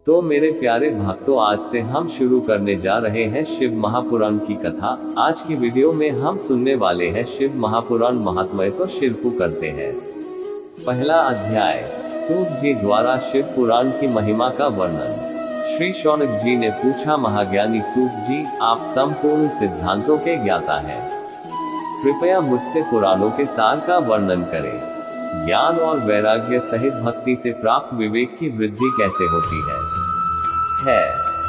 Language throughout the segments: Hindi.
तो मेरे प्यारे भक्तों, आज से हम शुरू करने जा रहे हैं शिव महापुराण की कथा। आज की वीडियो में हम सुनने वाले हैं शिव महापुराण महात्म्य। तो शुरू करते हैं। पहला अध्याय, सूत जी द्वारा शिव पुराण की महिमा का वर्णन। श्री शौनक जी ने पूछा, महाज्ञानी सूत जी, आप संपूर्ण सिद्धांतों के ज्ञाता हैं, कृपया मुझसे पुराणों के सार का वर्णन करें। ज्ञान और वैराग्य सहित भक्ति से प्राप्त विवेक की वृद्धि कैसे होती है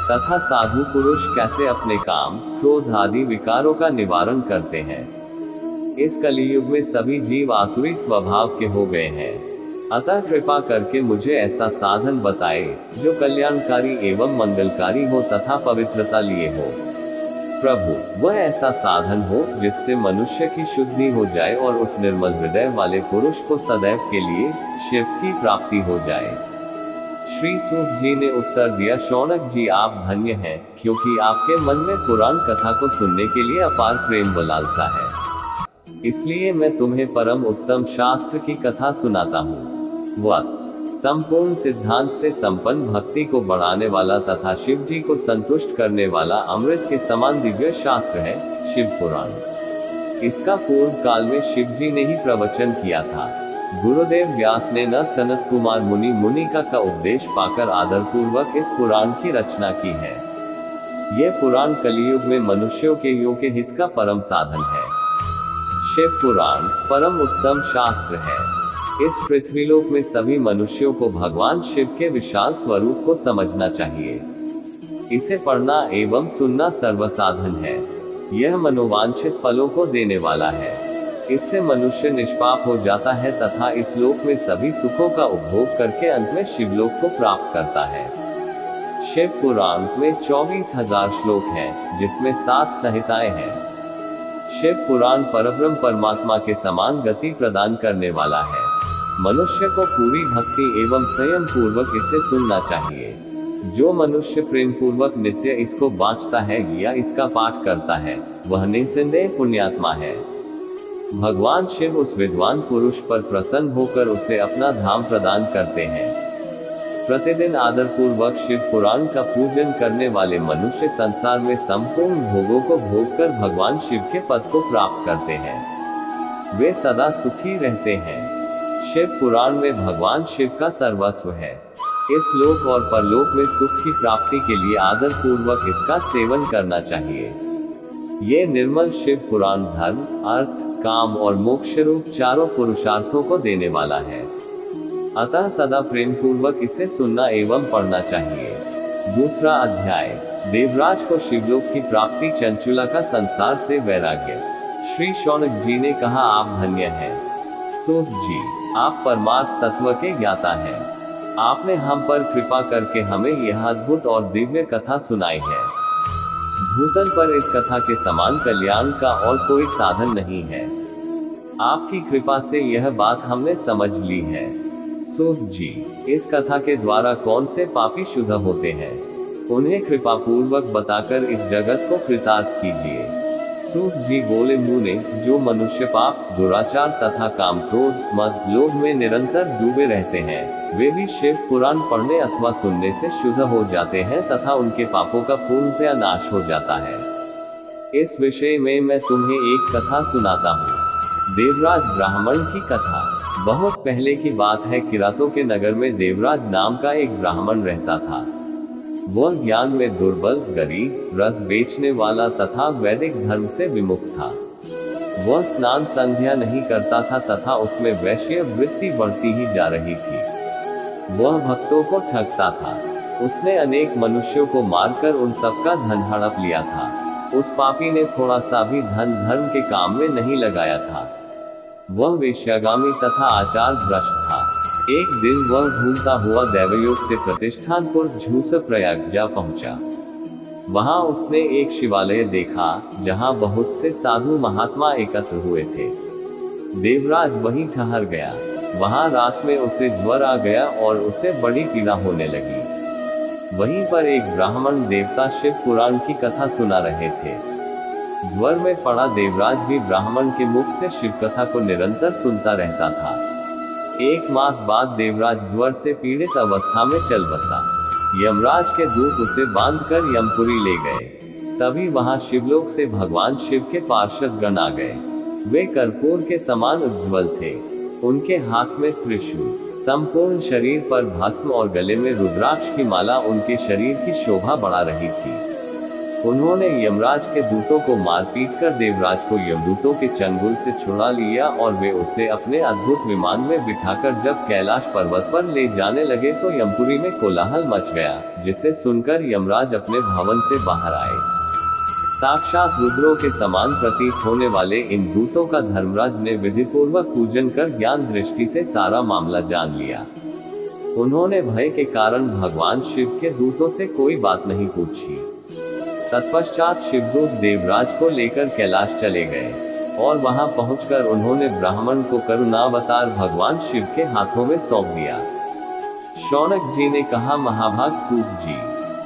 तथा साधु पुरुष कैसे अपने काम, क्रोध आदि विकारों का निवारण करते हैं। इस कलियुग में सभी जीव आसुरी स्वभाव के हो गए हैं, अतः कृपा करके मुझे ऐसा साधन बताए जो कल्याणकारी एवं मंगलकारी हो तथा पवित्रता लिए हो। प्रभु, वह ऐसा साधन हो जिससे मनुष्य की शुद्धि हो जाए और उस निर्मल हृदय वाले पुरुष को सदैव के लिए शिव की प्राप्ति हो जाए। श्री सूत जी ने उत्तर दिया, शौनक जी, आप धन्य हैं, क्योंकि आपके मन में पुराण कथा को सुनने के लिए अपार प्रेम व लालसा है। इसलिए मैं तुम्हें परम उत्तम शास्त्र की कथा सुनाता हूँ। वत्स, संपूर्ण सिद्धांत से संपन्न, भक्ति को बढ़ाने वाला तथा शिव जी को संतुष्ट करने वाला अमृत के समान दिव्य शास्त्र है शिव पुराण। इसका पूर्व काल में शिव जी ने ही प्रवचन किया था। गुरुदेव व्यास ने न सनत कुमार मुनिका का उपदेश पाकर आदर पूर्वक इस पुराण की रचना की है। यह पुराण कलियुग में मनुष्यों के योग्य हित का परम साधन है। शिव पुराण परम उत्तम शास्त्र है। इस पृथ्वीलोक में सभी मनुष्यों को भगवान शिव के विशाल स्वरूप को समझना चाहिए। इसे पढ़ना एवं सुनना सर्वसाधन है। यह मनोवांछित फलों को देने वाला है। इससे मनुष्य निष्पाप हो जाता है तथा इस लोक में सभी सुखों का उपभोग करके अंत में शिवलोक को प्राप्त करता है। शिव पुराण में 24,000 श्लोक हैं, जिसमें 7 संहिताएं हैं। शिव पुराण परब्रह्म परमात्मा के समान गति प्रदान करने वाला है। मनुष्य को पूरी भक्ति एवं संयम पूर्वक इसे सुनना चाहिए। जो मनुष्य प्रेम पूर्वक नित्य इसको बाँचता है या इसका पाठ करता है, वह निसंदेह पुण्यात्मा है। भगवान शिव उस विद्वान पुरुष पर प्रसन्न होकर उसे अपना धाम प्रदान करते हैं। प्रतिदिन आदर पूर्वक शिव पुराण का पूजन करने वाले मनुष्य संसार में संपूर्ण भोगों को भोग कर भगवान शिव के पद को प्राप्त करते हैं। वे सदा सुखी रहते हैं। शिव पुराण में भगवान शिव का सर्वस्व है। इस लोक और परलोक में सुख की प्राप्ति के लिए आदर पूर्वक इसका सेवन करना चाहिए। ये निर्मल शिव पुराण धर्म, अर्थ, काम और मोक्ष रूप चारों पुरुषार्थों को देने वाला है। अतः सदा प्रेम पूर्वक इसे सुनना एवं पढ़ना चाहिए। दूसरा अध्याय, देवराज को शिवलोक की प्राप्ति, चंचुला का संसार से वैराग्य। श्री शौनक जी ने कहा, आप धन्य हैं सूत जी, आप परमार्थ तत्व के ज्ञाता हैं। आपने हम पर कृपा करके हमें यह अद्भुत और दिव्य कथा सुनाई है। भूतल पर इस कथा के समान कल्याण का और कोई साधन नहीं है। आपकी कृपा से यह बात हमने समझ ली है। सूत जी, इस कथा के द्वारा कौन से पापी शुद्ध होते हैं, उन्हें कृपा पूर्वक बताकर इस जगत को कृतार्थ कीजिए। सूत जी बोले, मुने, जो मनुष्य पाप, दुराचार तथा काम, क्रोध, मद, लोभ में निरंतर डूबे रहते हैं, वे भी शिव पुराण पढ़ने अथवा सुनने से शुद्ध हो जाते हैं तथा उनके पापों का पूर्णतया नाश हो जाता है। इस विषय में मैं तुम्हें एक कथा सुनाता हूँ। देवराज ब्राह्मण की कथा। बहुत पहले की बात है। किरातों के नगर में देवराज नाम का एक ब्राह्मण रहता था। वह ज्ञान में दुर्बल, गरीब, रस बेचने वाला तथा वैदिक धर्म से विमुख था। वह स्नान संध्या नहीं करता था तथा उसमें वैश्य वृत्ति बढ़ती ही जा रही थी। वह भक्तों को ठगता था। उसने अनेक मनुष्यों को मारकर उन सबका धन हड़प लिया था। उस पापी ने थोड़ा सा भी धन धर्म के काम में नहीं लगाया था। वह वेश्यागामी तथा आचार भ्रष्ट था। एक दिन वह घूमता हुआ दैवयोग से प्रतिष्ठानपुर झूस प्रयाग जा पहुंचा। वहां उसने एक शिवालय देखा, जहां बहुत से साधु महात्मा एकत्र हुए थे। देवराज वहीं ठहर गया। वहां रात में उसे ज्वर आ गया और उसे बड़ी पीड़ा होने लगी। वहीं पर एक ब्राह्मण देवता शिव पुराण की कथा सुना रहे थे। ज्वर में पड़ा देवराज भी ब्राह्मण के मुख से शिव कथा को निरंतर सुनता रहता था। 1 मास बाद देवराज ज्वर से पीड़ित अवस्था में चल बसा। यमराज के दूत उसे बांधकर यमपुरी ले गए। तभी वहां शिवलोक से भगवान शिव के पार्षद गण आ गए। वे कर्पूर के समान उज्ज्वल थे। उनके हाथ में त्रिशूल, संपूर्ण शरीर पर भस्म और गले में रुद्राक्ष की माला उनके शरीर की शोभा बढ़ा रही थी। उन्होंने यमराज के दूतों को मारपीट कर देवराज को यमदूतों के चंगुल से छुड़ा लिया और वे उसे अपने अद्भुत विमान में बिठाकर जब कैलाश पर्वत पर ले जाने लगे तो यमपुरी में कोलाहल मच गया, जिसे सुनकर यमराज अपने भवन से बाहर आए। साक्षात रुद्रों के समान प्रतीत होने वाले इन दूतों का धर्मराज ने विधिपूर्वक पूजन कर ज्ञान दृष्टि से सारा मामला जान लिया। उन्होंने भय के कारण भगवान शिव के दूतों से कोई बात नहीं पूछी। तत्पश्चात शिवदूत देवराज को लेकर कैलाश चले गए और वहां पहुंचकर उन्होंने ब्राह्मण को करुणावतार भगवान शिव के हाथों में सौंप दिया। शौनक जी ने कहा, महाभाग सूत जी,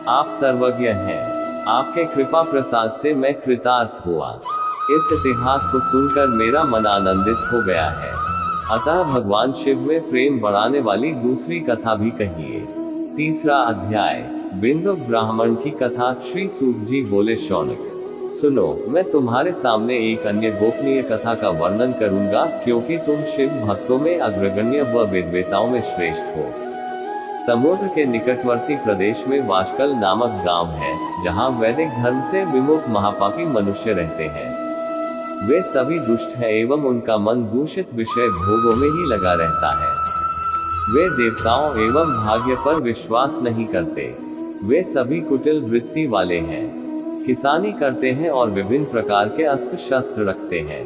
आप सर्वज्ञ हैं। आपके कृपा प्रसाद से मैं कृतार्थ हुआ। इस इतिहास को सुनकर मेरा मन आनंदित हो गया है। अतः भगवान शिव में प्रेम बढ़ाने वाली दूसरी कथा भी कहिए। तीसरा अध्याय, बिंदुक ब्राह्मण की कथा। श्री सूत जी बोले, शौनक सुनो, मैं तुम्हारे सामने एक अन्य गोपनीय कथा का वर्णन करूंगा, क्योंकि तुम शिव भक्तों में अग्रगण्य व वेदवेताओं में श्रेष्ठ हो। समुद्र के निकटवर्ती प्रदेश में वाशकल नामक गांव है, जहां वैदिक धर्म से विमुख महापापी मनुष्य रहते हैं। वे सभी दुष्ट हैं एवं उनका मन दूषित विषय भोगों में ही लगा रहता है। वे देवताओं एवं भाग्य पर विश्वास नहीं करते। वे सभी कुटिल वृत्ति वाले हैं, किसानी करते हैं और विभिन्न प्रकार के अस्त्र शस्त्र रखते हैं।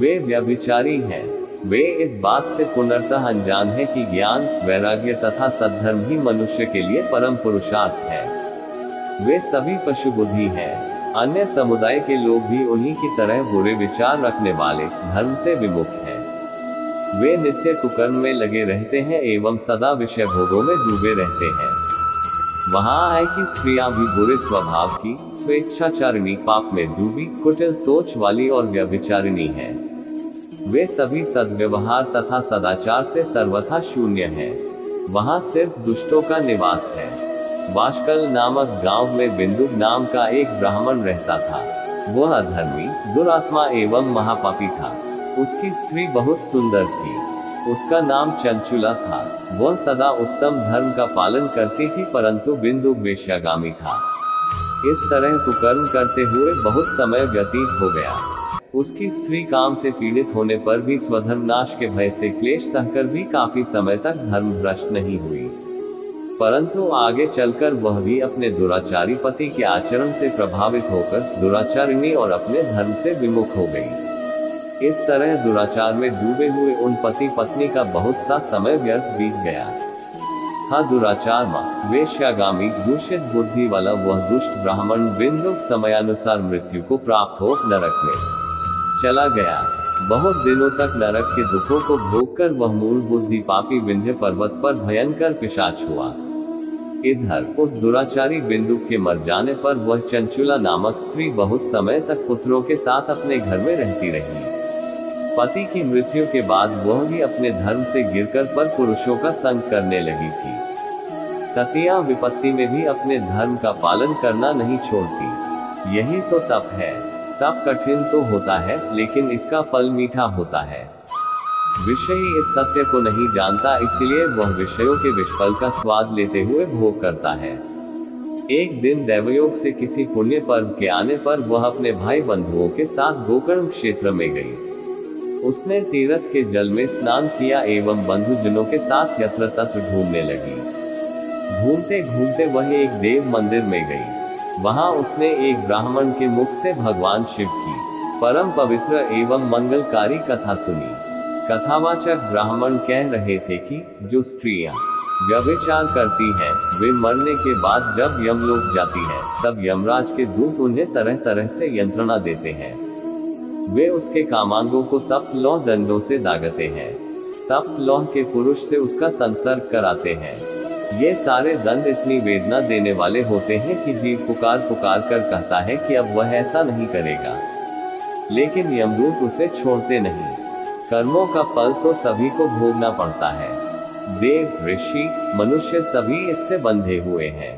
वे व्यभिचारी हैं। वे इस बात से पूर्णतः अनजान है कि ज्ञान, वैराग्य तथा सद्धर्म ही मनुष्य के लिए परम पुरुषार्थ है। वे सभी पशु बुद्धि हैं। अन्य समुदाय के लोग भी उन्हीं की तरह बुरे विचार रखने वाले, धर्म से विमुख हैं। वे नित्य कुकर्म में लगे रहते हैं एवं सदा विषय भोगों में डूबे रहते हैं। वहाँ है कि स्त्रियां भी बुरे स्वभाव की, स्वेच्छाचारिणी, पाप में डूबी, कुटिल सोच वाली और व्यभिचारिणी हैं। वे सभी सद्व्यवहार तथा सदाचार से सर्वथा शून्य हैं। वहाँ सिर्फ दुष्टों का निवास है। वाशकल नामक गांव में बिंदुक नाम का एक ब्राह्मण रहता था। वह अधर्मी, दुरात्मा एवं महापापी था। उसकी स्त्री बहुत सुंदर थी। उसका नाम चंचुला था। वह सदा उत्तम धर्म का पालन करती थी, परंतु बिंदुक वेश्यागामी था। इस तरह कुकर्म करते हुए बहुत समय व्यतीत हो गया। उसकी स्त्री काम से पीड़ित होने पर भी स्वधर्म नाश के भय से क्लेश सहकर भी काफी समय तक धर्म भ्रष्ट नहीं हुई, परंतु आगे चलकर वह भी अपने दुराचारी पति के आचरण से प्रभावित होकर दुराचारिणी और अपने धर्म से विमुख हो गई। इस तरह दुराचार में डूबे हुए उन पति पत्नी का बहुत सा समय व्यर्थ बीत गया। हाँ, दुराचार में वेश्यागामी दूषित बुद्धि वाला वह दुष्ट ब्राह्मण बिंदुक समयानुसार मृत्यु को प्राप्त हो नरक में चला गया। बहुत दिनों तक नरक के दुखों को भोगकर वह मूल बुद्धि पापी विंध्य पर्वत पर भयंकर पिशाच हुआ। इधर उस दुराचारी बिंदुक के मर जाने पर वह चंचुला नामक स्त्री बहुत समय तक पुत्रों के साथ अपने घर में रहती रही। पति की मृत्यु के बाद वह भी अपने धर्म से गिरकर पर पुरुषों का संग करने लगी थी। सतियां विपत्ति में भी अपने धर्म का पालन करना नहीं छोड़ती। यही तो तप है। तप कठिन तो होता है, लेकिन इसका फल मीठा होता है। विषयी इस सत्य को नहीं जानता, इसलिए वह विषयों के विषफल का स्वाद लेते हुए भोग करता है। एक दिन दैवयोग से किसी पुण्य पर्व के आने पर वह अपने भाई बंधुओं के साथ गोकर्ण क्षेत्र में गई। उसने तीर्थ के जल में स्नान किया एवं बंधुजनों के साथ यत्र तत्र घूमने लगी। घूमते घूमते वह एक देव मंदिर में गई। वहां उसने एक ब्राह्मण के मुख से भगवान शिव की परम पवित्र एवं मंगलकारी कथा सुनी। कथावाचक ब्राह्मण कह रहे थे कि जो स्त्रियां व्यभिचार करती हैं, वे मरने के बाद जब यमलोक जाती हैं, तब यमराज के दूत उन्हें तरह तरह से यंत्रणा देते हैं। वे उसके कामांगों को तप्त लौह दंडों से दागते हैं। तप्त लौह के पुरुष से उसका संसर्ग कराते हैं। ये सारे दंड इतनी वेदना देने वाले होते हैं कि जीव पुकार पुकार कर कहता है कि अब वह ऐसा नहीं करेगा, लेकिन यमदूत उसे छोड़ते नहीं। कर्मों का फल तो सभी को भोगना पड़ता है। देव, ऋषि, मनुष्य सभी इससे बंधे हुए हैं।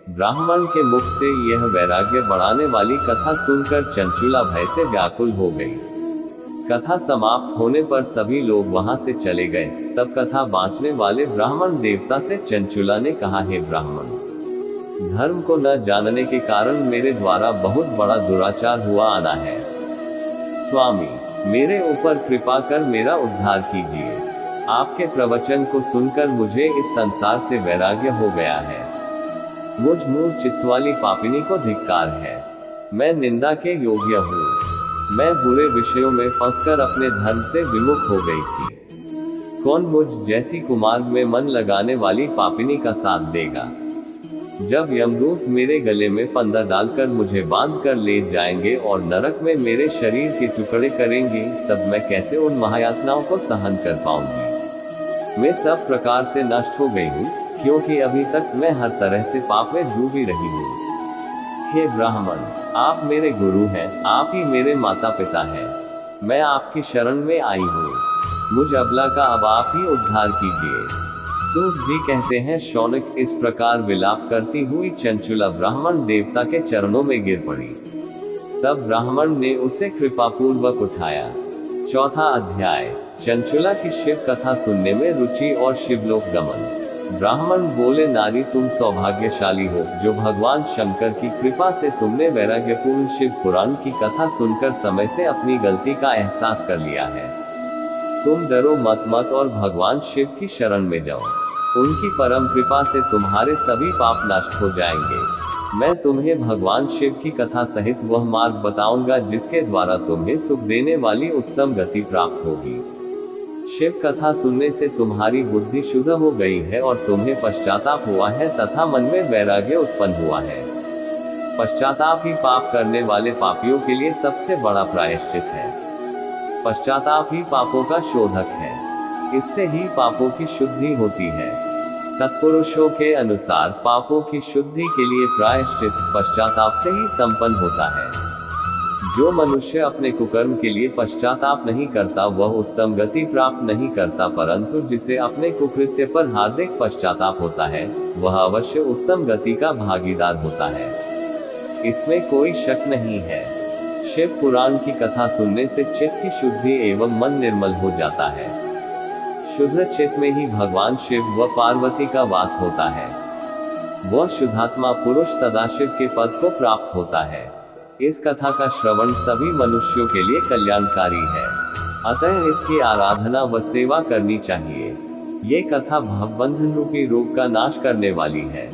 ब्राह्मण के मुख से यह वैराग्य बढ़ाने वाली कथा सुनकर चंचुला भय से व्याकुल हो गई। कथा समाप्त होने पर सभी लोग वहां से चले गए। तब कथा बांचने वाले ब्राह्मण देवता से चंचुला ने कहा, हे ब्राह्मण, धर्म को न जानने के कारण मेरे द्वारा बहुत बड़ा दुराचार हुआ आना है। स्वामी, मेरे ऊपर कृपा कर मेरा उद्धार कीजिए। आपके प्रवचन को सुनकर मुझे इस संसार से वैराग्य हो गया है। मुझ मूढ़ चित्त वाली पापिनी को धिक्कार है। मैं निंदा के योग्य हूँ। मैं बुरे विषयों में फंसकर अपने धर्म से विमुख हो गई थी। कौन मुझ जैसी कुमार्ग में मन लगाने वाली पापिनी का साथ देगा? जब यमदूत मेरे गले में फंदा डालकर मुझे बांध कर ले जाएंगे और नरक में मेरे शरीर के टुकड़े करेंगे, तब मैं कैसे उन महायातनाओं को सहन कर पाऊंगी? मैं सब प्रकार से नष्ट हो गई हूँ, क्योंकि अभी तक मैं हर तरह से पाप में डूबी रही हूँ। हे ब्राह्मण, आप मेरे गुरु हैं, आप ही मेरे माता पिता हैं। मैं आपकी शरण में आई हूँ। मुझ अबला का अब आप ही उद्धार कीजिए। सूत जी कहते हैं, शौनक, इस प्रकार विलाप करती हुई चंचुला ब्राह्मण देवता के चरणों में गिर पड़ी। तब ब्राह्मण ने उसे कृपापूर्वक उठाया। चौथा अध्याय, चंचुला की शिव कथा सुनने में रुचि और शिवलोक गमन। ब्राह्मण बोले, नारी, तुम सौभाग्यशाली हो जो भगवान शंकर की कृपा से तुमने वैराग्यपूर्ण शिव पुराण की कथा सुनकर समय से अपनी गलती का एहसास कर लिया है। तुम डरो मत और भगवान शिव की शरण में जाओ। उनकी परम कृपा से तुम्हारे सभी पाप नष्ट हो जाएंगे। मैं तुम्हें भगवान शिव की कथा सहित वह मार्ग बताऊंगा जिसके द्वारा तुम्हें सुख देने वाली उत्तम गति प्राप्त होगी। शिव कथा सुनने से तुम्हारी बुद्धि शुद्ध हो गई है और तुम्हें पश्चाताप हुआ है तथा मन में वैराग्य उत्पन्न हुआ है। पश्चाताप ही पाप करने वाले पापियों के लिए सबसे बड़ा प्रायश्चित है। पश्चाताप ही पापों का शोधक है। इससे ही पापों की शुद्धि होती है। सत्पुरुषों के अनुसार पापों की शुद्धि के लिए प्रायश्चित पश्चाताप से ही संपन्न होता है। जो मनुष्य अपने कुकर्म के लिए पश्चाताप नहीं करता वह उत्तम गति प्राप्त नहीं करता, परंतु जिसे अपने कुकृत्य पर हार्दिक पश्चाताप होता है वह अवश्य उत्तम गति का भागीदार होता है। इसमें कोई शक नहीं है। शिव पुराण की कथा सुनने से चित्त की शुद्धि एवं मन निर्मल हो जाता है। शुद्ध चित्त में ही भगवान शिव व पार्वती का वास होता है। वह शुद्धात्मा पुरुष सदाशिव के पद को प्राप्त होता है। इस कथा का श्रवण सभी मनुष्यों के लिए कल्याणकारी है, अतः इसकी आराधना व सेवा करनी चाहिए। ये कथा भवबंधन रूपी रोग का नाश करने वाली है।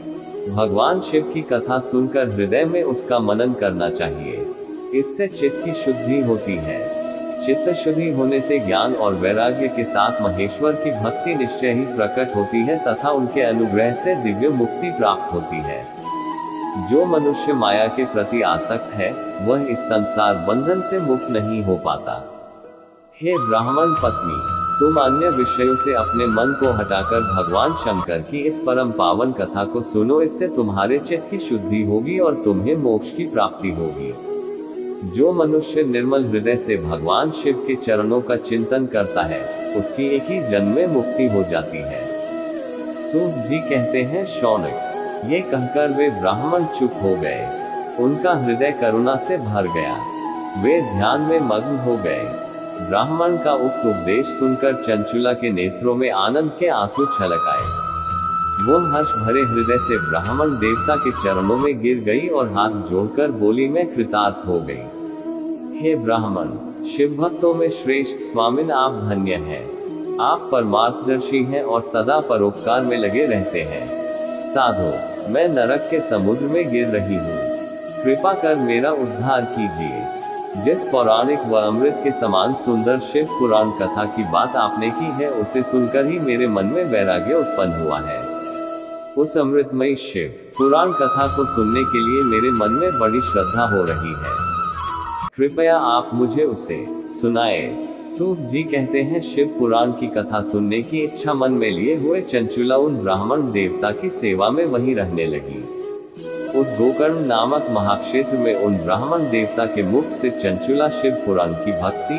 भगवान शिव की कथा सुनकर हृदय में उसका मनन करना चाहिए। इससे चित्त की शुद्धि होती है। चित्त शुद्धि होने से ज्ञान और वैराग्य के साथ महेश्वर की भक्ति निश्चय ही प्रकट होती है तथा उनके अनुग्रह से दिव्य मुक्ति प्राप्त होती है। जो मनुष्य माया के प्रति आसक्त है वह इस संसार बंधन से मुक्त नहीं हो पाता। हे ब्राह्मण पत्नी, तुम अन्य विषयों से अपने मन को हटाकर भगवान शंकर की इस परम पावन कथा को सुनो। इससे तुम्हारे चित्त की शुद्धि होगी और तुम्हें मोक्ष की प्राप्ति होगी। जो मनुष्य निर्मल हृदय से भगवान शिव के चरणों का चिंतन करता है उसकी एक ही जन्म में मुक्ति हो जाती है। सूत जी कहते हैं, शौनक, ये कहकर वे ब्राह्मण चुप हो गए। उनका हृदय करुणा से भर गया। वे ध्यान में मग्न हो गए। ब्राह्मण का उक्त उपदेश सुनकर चंचुला के नेत्रों में आनंद के आंसू छलक आए। वो हर्ष भरे हृदय से ब्राह्मण देवता के चरणों में गिर गई और हाथ जोड़कर बोली, मैं कृतार्थ हो गई। हे ब्राह्मण, शिव भक्तों में श्रेष्ठ स्वामिन, आप धन्य हैं। आप परमार्थदर्शी हैं और सदा परोपकार में लगे रहते हैं। साधो, मैं नरक के समुद्र में गिर रही हूँ। कृपा कर मेरा उद्धार कीजिए। जिस पौराणिक व अमृत के समान सुंदर शिव पुराण कथा की बात आपने की है उसे सुनकर ही मेरे मन में वैराग्य उत्पन्न हुआ है। उस अमृतमयी शिव पुराण कथा को सुनने के लिए मेरे मन में बड़ी श्रद्धा हो रही है। कृपया आप मुझे उसे सुनाए। सूत जी कहते हैं, शिव पुराण की कथा सुनने की इच्छा मन में लिए हुए चंचुला उन ब्राह्मण देवता की सेवा में वहीं रहने लगी। उस गोकर्ण नामक महाक्षेत्र में उन ब्राह्मण देवता के मुख से चंचुला शिव पुराण की भक्ति,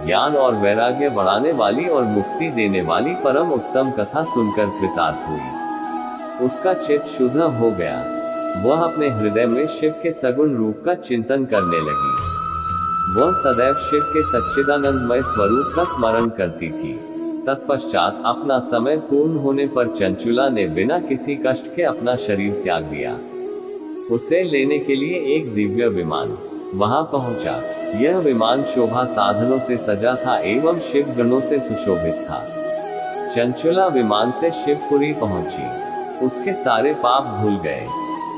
ज्ञान और वैराग्य बढ़ाने वाली और मुक्ति देने वाली परम उत्तम कथा सुनकर कृतार्थ हुई। उसका चित्त शुद्ध हो गया। वह अपने हृदय में शिव के सगुण रूप का चिंतन करने लगी। वह सदैव शिव के सच्चिदानंदमय स्वरूप का स्मरण करती थी। तत्पश्चात अपना समय पूर्ण होने पर चंचुला ने बिना किसी कष्ट के अपना शरीर त्याग दिया। उसे लेने के लिए एक दिव्य विमान वहां पहुंचा। यह विमान शोभा साधनों से सजा था एवं शिव गणों से सुशोभित था। चंचुला विमान से शिवपुरी पहुंची। उसके सारे पाप भूल गए।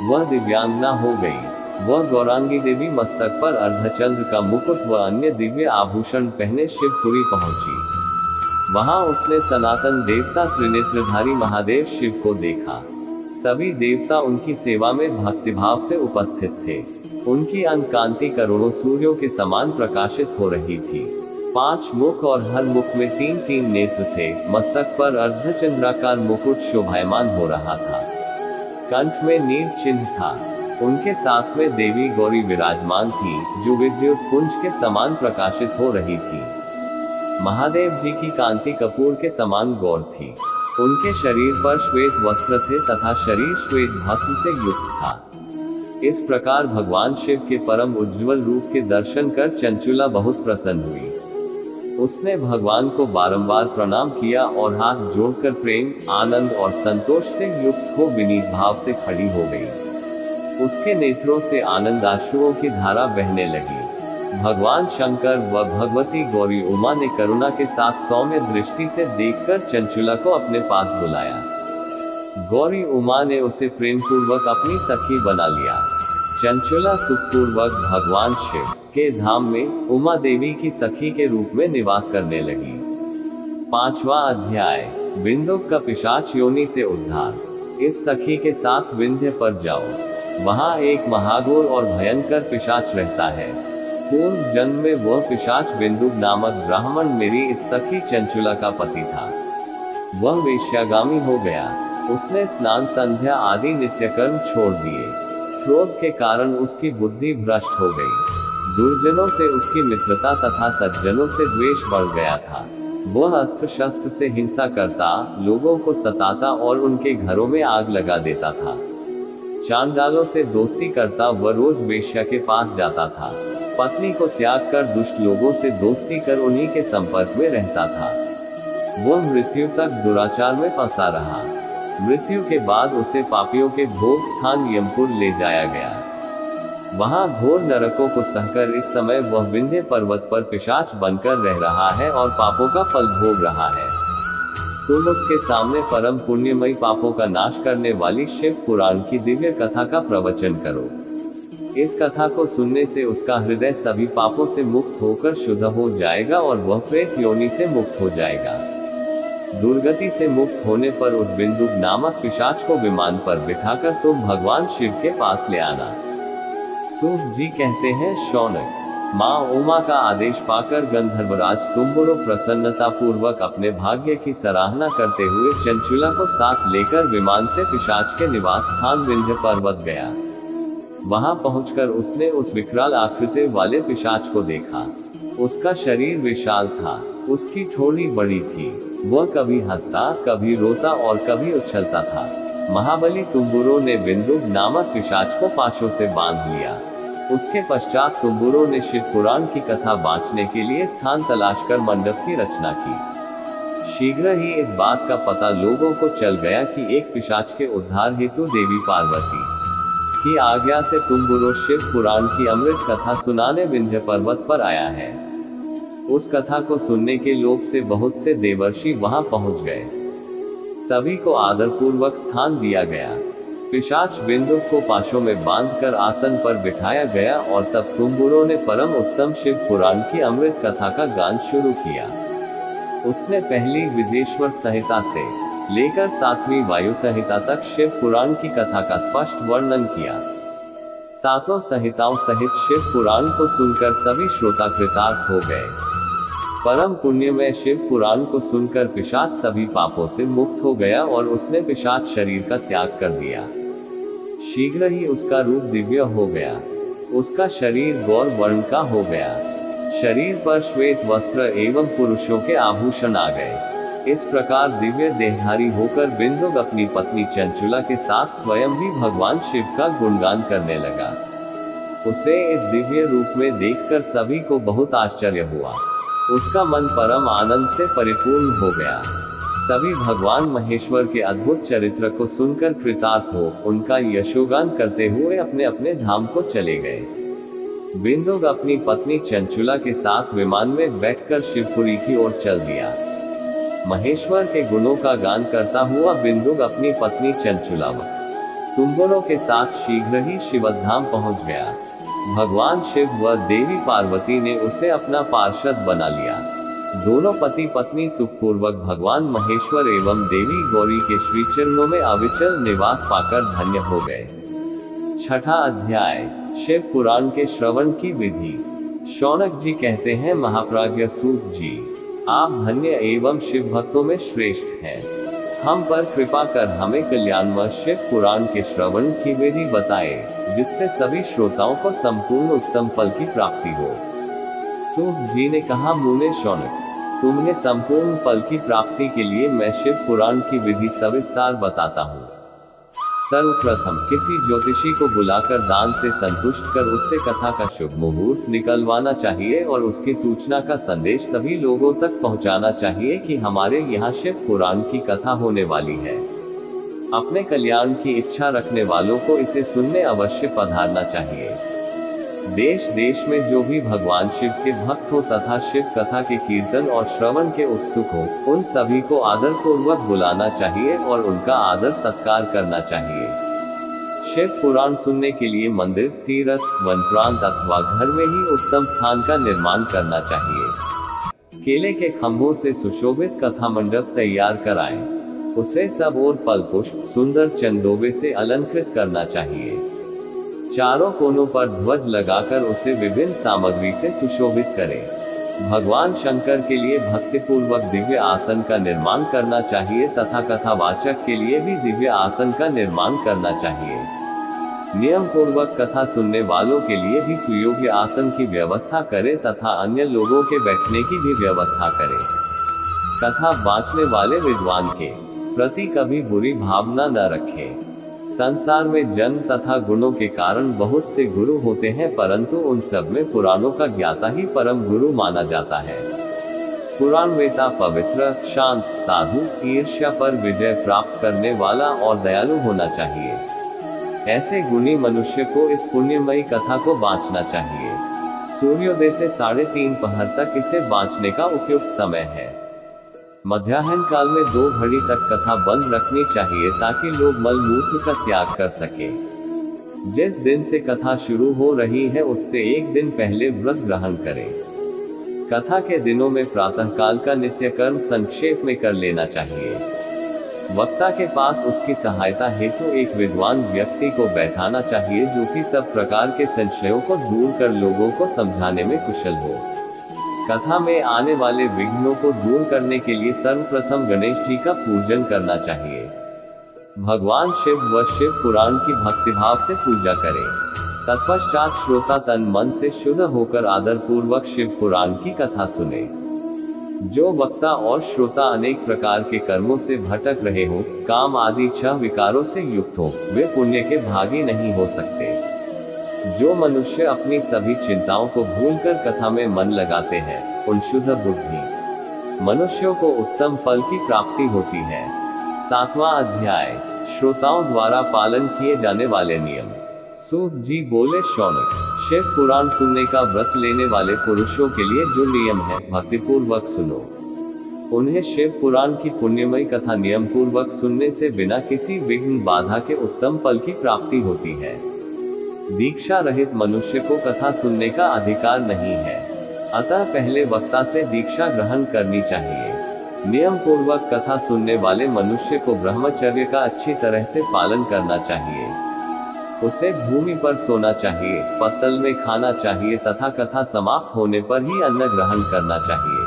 वह दिव्यांगना हो गई। वह गौरांगी देवी मस्तक पर अर्धचंद्र का मुकुट व अन्य दिव्य आभूषण पहने शिवपुरी पहुंची। वहां उसने सनातन देवता त्रिनेत्रधारी महादेव शिव को देखा। सभी देवता उनकी सेवा में भक्तिभाव से उपस्थित थे। उनकी अंक कांति करोड़ों सूर्यों के समान प्रकाशित हो रही थी। 5 मुख और हर मुख में 3-3 नेत्र थे। मस्तक पर अर्धचंद्राकार मुकुट शोभायमान हो रहा था। कंठ में नील चिन्ह था। उनके साथ में देवी गौरी विराजमान थी, जो विद्युत पुंज के समान प्रकाशित हो रही थी। महादेव जी की कांति कपूर के समान गौर थी। उनके शरीर पर श्वेत वस्त्र थे तथा शरीर श्वेत भस्म से युक्त था। इस प्रकार भगवान शिव के परम उज्ज्वल रूप के दर्शन कर चंचुला बहुत प्रसन्न हुई। उसने भगवान को बारंबार प्रणाम किया और हाथ जोड़कर प्रेम, आनंद और संतोष से युक्त हो विनीत भाव से खड़ी हो गई। उसके नेत्रों से आनंद आंसुओं की धारा बहने लगी। भगवान शंकर व भगवती गौरी उमा ने करुणा के साथ सौम्य दृष्टि से देखकर चंचुला को अपने पास बुलाया। गौरी उमा ने उसे प्रेम पूर्वक अपनी सखी बना लिया। चंचुला सुखपूर्वक भगवान शिव के धाम में उमा देवी की सखी के रूप में निवास करने लगी। 5वां अध्याय, बिंदुक का पिशाच योनि से उद्धार। इस सखी के साथ विंध्य पर जाओ। वहां एक महाघोर और भयंकर पिशाच रहता है। पूर्व जन्म में वह पिशाच बिंदुक नामक ब्राह्मण मेरी इस सखी चंचुला का पति था। वह वेश्यागामी हो गया। उसने स्नान, संध्या आदि नित्य कर्म छोड़ दिए। क्रोध के कारण उसकी बुद्धि भ्रष्ट हो गई। दुर्जनों से उसकी मित्रता तथा सज्जनों से द्वेष बढ़ गया था। वह अस्त्र शस्त्र से हिंसा करता, लोगों को सताता और उनके घरों में आग लगा देता था। चांडालों से दोस्ती करता व रोज वेश्या के पास जाता था। पत्नी को त्याग कर दुष्ट लोगों से दोस्ती कर उन्हीं के संपर्क में रहता था। वह मृत्यु तक दुराचार में फंसा रहा। मृत्यु के बाद उसे पापियों के भोग स्थान यमपुर ले जाया गया। वहां घोर नरकों को सहकर इस समय वह विंध्य पर्वत पर पिशाच बनकर रह रहा है और पापों का फल भोग रहा है। तुम उसके सामने परम पुण्यमयी पापों का नाश करने वाली शिव पुराण की दिव्य कथा का प्रवचन करो। इस कथा को सुनने से उसका हृदय सभी पापों से मुक्त होकर शुद्ध हो जाएगा और वह प्रेत योनि से मुक्त हो जाएगा। दुर्गति से मुक्त होने पर उस बिंदुक नामक पिशाच को विमान पर बिठाकर तुम भगवान शिव के पास ले आना। सूत जी कहते हैं, शौनक, माँ उमा का आदेश पाकर गंधर्वराज तुम्बुरु प्रसन्नता पूर्वक अपने भाग्य की सराहना करते हुए चंचुला को साथ लेकर विमान से पिशाच के निवास स्थान विंध्य पर्वत गया। वहां पहुंचकर उसने उस विकराल आकृति वाले पिशाच को देखा। उसका शरीर विशाल था। उसकी ठोड़ी बड़ी थी। वह कभी हंसता, कभी रोता और कभी उछलता था। महाबली तुम्बुरो ने बिंदुक नामक पिशाच को पाशों से बांध लिया। उसके पश्चात तुम्बुरो ने शिव पुराण की कथा बांचने के लिए स्थान तलाश कर मंडप की रचना की। शीघ्र ही इस बात का पता लोगों को चल गया कि एक पिशाच के उद्धार हेतु देवी पार्वती की आज्ञा से तुम्बुरो शिव पुराण की अमृत कथा सुनाने विंध्य पर्वत पर आया है। उस कथा को सुनने के लोभ से बहुत से देवर्षि वहां पहुंच गए। सभी को आदर पूर्वक स्थान दिया गया। पिशाच बिंदु को पाशों में बांधकर आसन पर बिठाया गया और तब तुम्बुरो ने परम उत्तम शिव पुराण की अमृत कथा का गान शुरू किया। उसने पहली विदेश्वर संहिता से लेकर 7वीं वायु संहिता तक शिव पुराण की कथा का स्पष्ट वर्णन किया। 7 संहिताओं सहित शिव पुराण को सुनकर सभी श्रोता कृतार्थ हो गए। परम पुण्यमय शिव पुराण को सुनकर पिशाच सभी पापों से मुक्त हो गया और उसने पिशाच शरीर का त्याग कर दिया। शीघ्र ही उसका रूप दिव्य हो गया। उसका शरीर गौर वर्ण का हो गया। शरीर पर श्वेत वस्त्र एवं पुरुषों के आभूषण आ गए। इस प्रकार दिव्य देहधारी होकर बिंदुक अपनी पत्नी चंचुला के साथ स्वयं भी भगवान शिव का गुणगान करने लगा। उसे इस दिव्य रूप में देखकर सभी को बहुत आश्चर्य हुआ। उसका मन परम आनंद से परिपूर्ण हो गया। सभी भगवान महेश्वर के अद्भुत चरित्र को सुनकर कृतार्थ हो उनका यशोगान करते हुए अपने अपने धाम को चले गए। बिंदुक अपनी पत्नी चंचुला के साथ विमान में बैठकर शिवपुरी की ओर चल दिया। महेश्वर के गुणों का गान करता हुआ बिंदुक अपनी पत्नी चंचुला व तुम्बरों के साथ शीघ्र ही शिवधाम पहुंच गया। भगवान शिव व देवी पार्वती ने उसे अपना पार्षद बना लिया। दोनों पति पत्नी सुखपूर्वक भगवान महेश्वर एवं देवी गौरी के श्री चरणों में अविचल निवास पाकर धन्य हो गए। छठा अध्याय, शिव पुराण के श्रवण की विधि। शौनक जी कहते हैं, महाप्राज्ञ सूत जी, आप धन्य एवं शिव भक्तों में श्रेष्ठ हैं। हम पर कृपा कर हमें कल्याणमय शिव पुराण के श्रवण की विधि बताए, जिससे सभी श्रोताओं को संपूर्ण उत्तम फल की प्राप्ति हो। सूत जी ने कहा, मुने शौनक, तुम्हें संपूर्ण फल की प्राप्ति के लिए मैं शिव पुराण की विधि सविस्तार बताता हूँ। सर्वप्रथम किसी ज्योतिषी को बुलाकर दान से संतुष्ट कर उससे कथा का शुभ मुहूर्त निकलवाना चाहिए और उसकी सूचना का संदेश सभी लोगों तक पहुंचाना चाहिए कि हमारे यहाँ शिव पुराण की कथा होने वाली है। अपने कल्याण की इच्छा रखने वालों को इसे सुनने अवश्य पधारना चाहिए। देश देश में जो भी भगवान शिव के भक्त हो तथा शिव कथा के कीर्तन और श्रवण के उत्सुक हो, उन सभी को आदर पूर्वक बुलाना चाहिए और उनका आदर सत्कार करना चाहिए। शिव पुराण सुनने के लिए मंदिर, तीर्थ, वन प्रांत अथवा घर में ही उत्तम स्थान का निर्माण करना चाहिए। केले के खंभों से सुशोभित कथा मंडप तैयार कराएं। उसे सब और फल पुष्प सुंदर चंदोबे से अलंकृत करना चाहिए। चारों कोनों पर ध्वज लगाकर उसे विभिन्न सामग्री से सुशोभित करें। भगवान शंकर के लिए भक्तिपूर्वक दिव्य आसन का निर्माण करना चाहिए तथा कथावाचक के लिए भी दिव्य आसन का निर्माण करना चाहिए। नियम पूर्वक कथा सुनने वालों के लिए भी सुयोग्य आसन की व्यवस्था करें तथा अन्य लोगों के बैठने की भी व्यवस्था करें। कथा बाँचने वाले विद्वान के प्रति कभी बुरी भावना न रखें। संसार में जन्म तथा गुणों के कारण बहुत से गुरु होते हैं, परंतु उन सब में पुराणों का ज्ञाता ही परम गुरु माना जाता है। पुराण वेता पवित्र, शांत, साधु, ईर्ष्या पर विजय प्राप्त करने वाला और दयालु होना चाहिए। ऐसे गुणी मनुष्य को इस पुण्यमयी कथा को बाँचना चाहिए। सूर्योदय से 3:30 पहर तक इसे बाँचने का उपयुक्त समय है। मध्याह्न काल में 2 घड़ी तक कथा बंद रखनी चाहिए ताकि लोग मल मूत्र का त्याग कर सके। जिस दिन से कथा शुरू हो रही है उससे एक दिन पहले व्रत ग्रहण करें। कथा के दिनों में प्रातः काल का नित्य कर्म संक्षेप में कर लेना चाहिए। वक्ता के पास उसकी सहायता हेतु एक विद्वान व्यक्ति को बैठाना चाहिए जो कि सब प्रकार के संशयों को दूर कर लोगों को समझाने में कुशल हो। कथा में आने वाले विघ्नों को दूर करने के लिए सर्वप्रथम गणेश जी का पूजन करना चाहिए। भगवान शिव व शिव पुराण की भक्तिभाव से पूजा करें। तत्पश्चात श्रोता तन मन से शुद्ध होकर आदर पूर्वक शिव पुराण की कथा सुने। जो वक्ता और श्रोता अनेक प्रकार के कर्मों से भटक रहे हो, काम आदि 6 विकारों से युक्त हो, वे पुण्य के भागी नहीं हो सकते। जो मनुष्य अपनी सभी चिंताओं को भूलकर कथा में मन लगाते हैं, उन शुद्ध बुद्धि मनुष्यों को उत्तम फल की प्राप्ति होती है। 7वां अध्याय, श्रोताओं द्वारा पालन किए जाने वाले नियम। सूत जी बोले, शौनक, शिव पुराण सुनने का व्रत लेने वाले पुरुषों के लिए जो नियम है, भक्तिपूर्वक सुनो। उन्हें शिव पुराण की पुण्यमयी कथा नियम पूर्वक सुनने से बिना किसी विघ्न बाधा के उत्तम फल की प्राप्ति होती है। दीक्षा रहित मनुष्य को कथा सुनने का अधिकार नहीं है, अतः पहले वक्ता से दीक्षा ग्रहण करनी चाहिए। नियम पूर्वक कथा सुनने वाले मनुष्य को ब्रह्मचर्य का अच्छी तरह से पालन करना चाहिए। उसे भूमि पर सोना चाहिए, पत्तल में खाना चाहिए तथा कथा समाप्त होने पर ही अन्न ग्रहण करना चाहिए।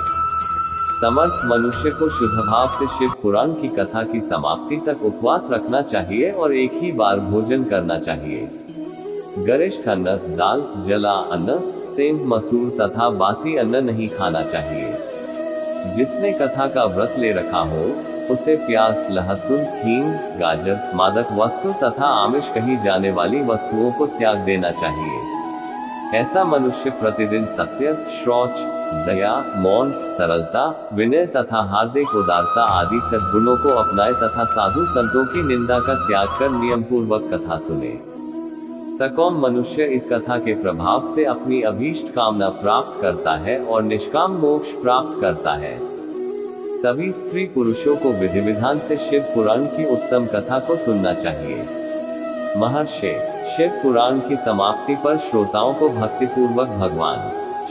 समर्थ मनुष्य को शुद्ध भाव से शिव पुराण की कथा की समाप्ति तक उपवास रखना चाहिए और एक ही बार भोजन करना चाहिए। गरिष्ठ अन्न, दाल, जला अन्न, सेंध, मसूर तथा बासी अन्न नहीं खाना चाहिए। जिसने कथा का व्रत ले रखा हो, उसे प्याज, लहसुन, हींग, गाजर, मादक वस्तु तथा आमिष कही जाने वाली वस्तुओं को त्याग देना चाहिए। ऐसा मनुष्य प्रतिदिन सत्य, शौच, दया, मौन, सरलता, विनय तथा हार्दिक उदारता आदि सद्गुणों को अपनाए तथा साधु संतों की निंदा का त्याग कर नियम पूर्वक कथा सुने। सकौम मनुष्य इस कथा के प्रभाव से अपनी अभीष्ट कामना प्राप्त करता है और निष्काम मोक्ष प्राप्त करता है। सभी स्त्री पुरुषों को विधि विधान से शिव पुराण की उत्तम कथा को सुनना चाहिए। महर्षि, शिव पुराण की समाप्ति पर श्रोताओं को भक्तिपूर्वक भगवान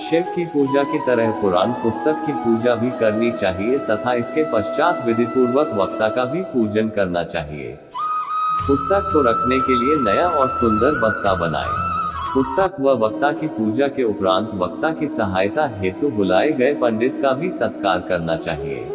शिव की पूजा की तरह पुराण पुस्तक की पूजा भी करनी चाहिए तथा इसके पश्चात विधि पूर्वक वक्ता का भी पूजन करना चाहिए। पुस्तक को रखने के लिए नया और सुंदर बस्ता बनाएं। पुस्तक व वक्ता की पूजा के उपरांत वक्ता की सहायता हेतु बुलाए गए पंडित का भी सत्कार करना चाहिए।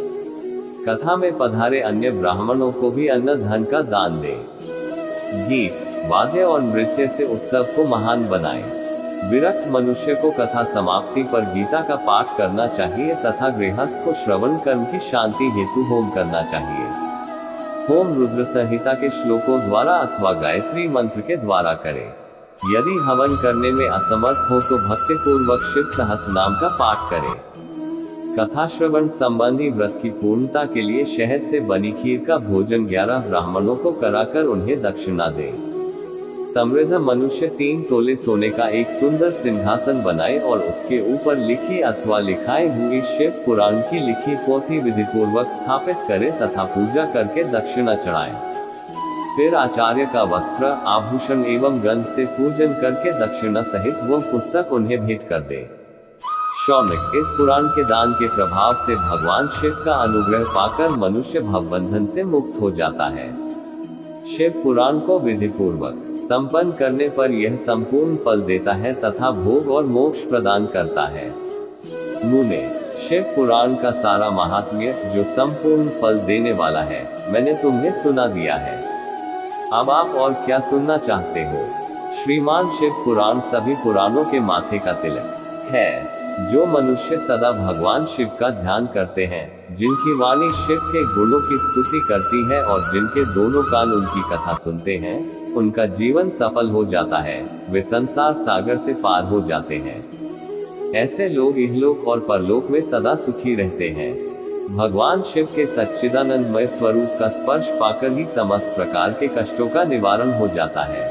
कथा में पधारे अन्य ब्राह्मणों को भी अन्न धन का दान दें। गीत, वाद्य और नृत्य से उत्सव को महान बनाएं। विरक्त मनुष्य को कथा समाप्ति पर गीता का पाठ करना चाहिए तथा गृहस्थ को श्रवण कर्म की शांति हेतु होम करना चाहिए। होम रुद्र संहिता के श्लोकों द्वारा अथवा गायत्री मंत्र के द्वारा करें। यदि हवन करने में असमर्थ हो तो भक्ति पूर्वक शिव सहस्रनाम का पाठ करें। कथा श्रवण संबंधी व्रत की पूर्णता के लिए शहद से बनी खीर का भोजन 11 ब्राह्मणों को कराकर उन्हें दक्षिणा दें। समृद्ध मनुष्य 3 तोले सोने का एक सुंदर सिंहासन बनाए और उसके ऊपर लिखी अथवा लिखाई हुई शिव पुराण की लिखी पोथी विधि पूर्वक स्थापित करे तथा पूजा करके दक्षिणा चढ़ाएं। फिर आचार्य का वस्त्र, आभूषण एवं गंध से पूजन करके दक्षिणा सहित वह पुस्तक उन्हें भेंट कर दे। शौनक, इस पुराण के दान के प्रभाव से भगवान शिव का अनुग्रह पाकर मनुष्य भवबंधन से मुक्त हो जाता है। शिव पुराण को विधि पूर्वक संपन्न करने पर यह संपूर्ण फल देता है तथा भोग और मोक्ष प्रदान करता है। मुने, शिव पुराण का सारा महात्म्य जो संपूर्ण फल देने वाला है, मैंने तुम्हें सुना दिया है। अब आप और क्या सुनना चाहते हो? श्रीमान शिव पुराण सभी पुराणों के माथे का तिलक है। जो मनुष्य सदा भगवान शिव का ध्यान करते हैं, जिनकी वाणी शिव के गुणों की स्तुति करती है और जिनके दोनों कान उनकी कथा सुनते हैं, उनका जीवन सफल हो जाता है। वे संसार सागर से पार हो जाते हैं। ऐसे लोग इहलोक और परलोक में सदा सुखी रहते हैं। भगवान शिव के सच्चिदानंदमय स्वरूप का स्पर्श पाकर ही समस्त प्रकार के कष्टों का निवारण हो जाता है।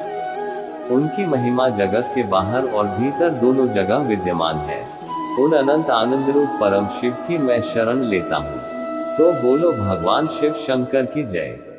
उनकी महिमा जगत के बाहर और भीतर दोनों जगह विद्यमान है। उन अनंत आनंद रूप परम शिव की मैं शरण लेता हूँ। तो बोलो भगवान शिव शंकर की जय।